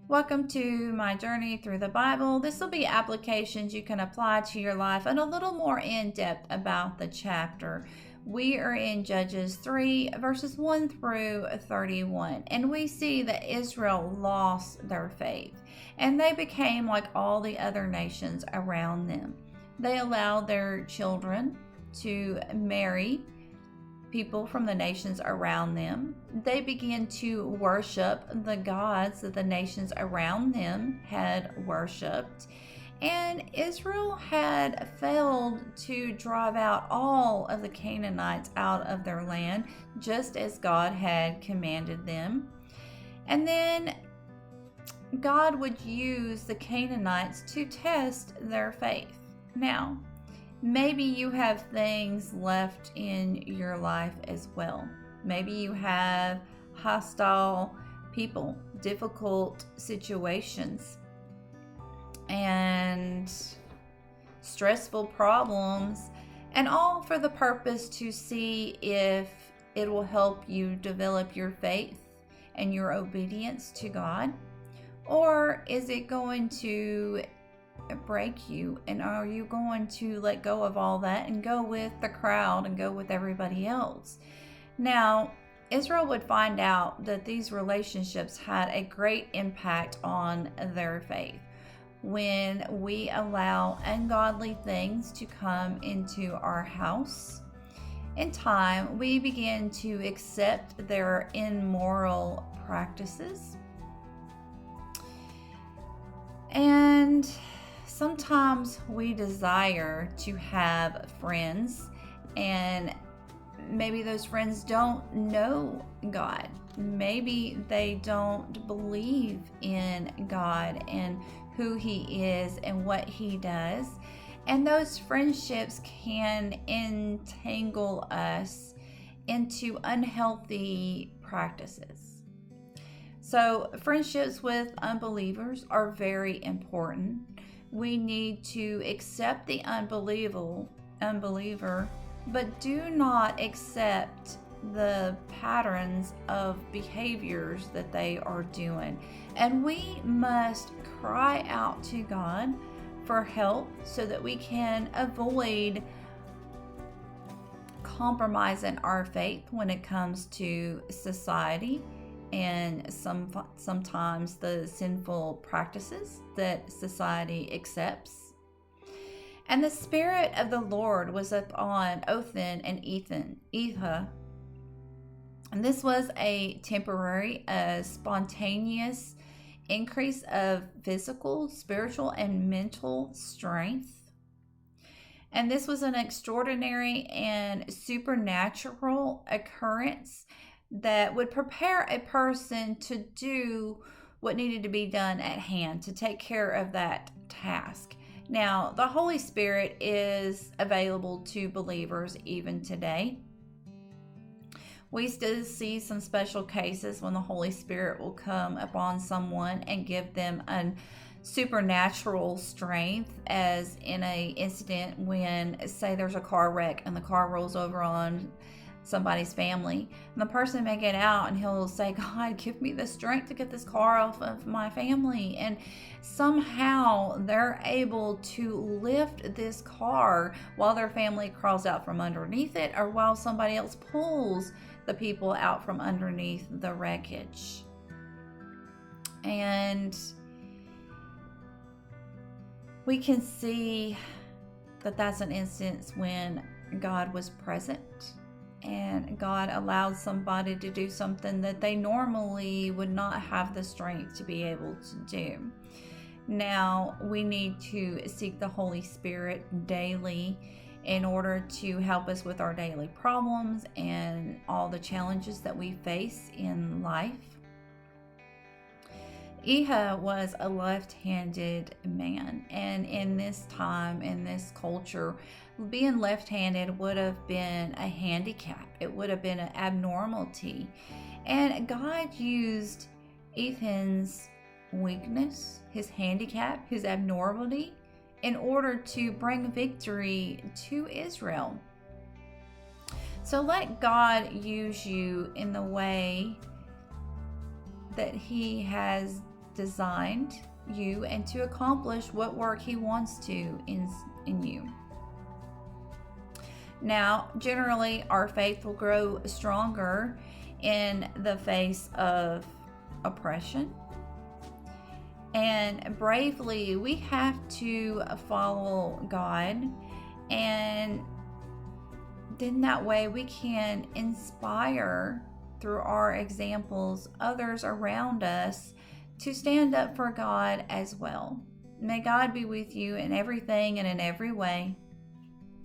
Welcome to my journey through the Bible. This will be applications you can apply to your life and a little more in depth about the chapter. We are in Judges 3, verses 1 through 31, and we see that Israel lost their faith and they became like all the other nations around them. They allowed their children to marry people from the nations around them. They began to worship the gods that the nations around them had worshiped. And Israel had failed to drive out all of the Canaanites out of their land, just as God had commanded them. And then God would use the Canaanites to test their faith. Now, maybe you have things left in your life as well. Maybe you have hostile people, difficult situations, and stressful problems, and all for the purpose to see if it will help you develop your faith and your obedience to God, or is it going to break you, and are you going to let go of all that and go with the crowd and go with everybody else? Now, Israel would find out that these relationships had a great impact on their faith. When we allow ungodly things to come into our house, in time we begin to accept their immoral practices, and sometimes we desire to have friends, and maybe those friends don't know God. Maybe they don't believe in God and who He is and what He does. And those friendships can entangle us into unhealthy practices. So, friendships with unbelievers are very important. We need to accept the unbeliever, but do not accept the patterns of behaviors that they are doing. And we must cry out to God for help so that we can avoid compromising our faith when it comes to society and sometimes the sinful practices that society accepts. And the Spirit of the Lord was upon Othniel and Ehud. And this was a temporary, spontaneous increase of physical, spiritual, and mental strength. And this was an extraordinary and supernatural occurrence that would prepare a person to do what needed to be done at hand, to take care of that task. Now, the Holy Spirit is available to believers even today. We still see some special cases when the Holy Spirit will come upon someone and give them a supernatural strength, as in an incident when, say, there's a car wreck and the car rolls over on somebody's family, and the person may get out and he'll say, God, give me the strength to get this car off of my family, and somehow they're able to lift this car while their family crawls out from underneath it, or while somebody else pulls the people out from underneath the wreckage. And we can see that that's an instance when God was present and God allowed somebody to do something that they normally would not have the strength to be able to do. Now, we need to seek the Holy Spirit daily in order to help us with our daily problems and all the challenges that we face in life. Ehud was a left-handed man, and in this time, in this culture, being left-handed would have been a handicap. It would have been an abnormality. And God used Ehud's weakness, his handicap, his abnormality, in order to bring victory to Israel. So let God use you in the way that He has designed you and to accomplish what work He wants to in you. Now, generally, our faith will grow stronger in the face of oppression. And bravely, we have to follow God, and then that way we can inspire through our examples others around us to stand up for God as well. May God be with you in everything and in every way.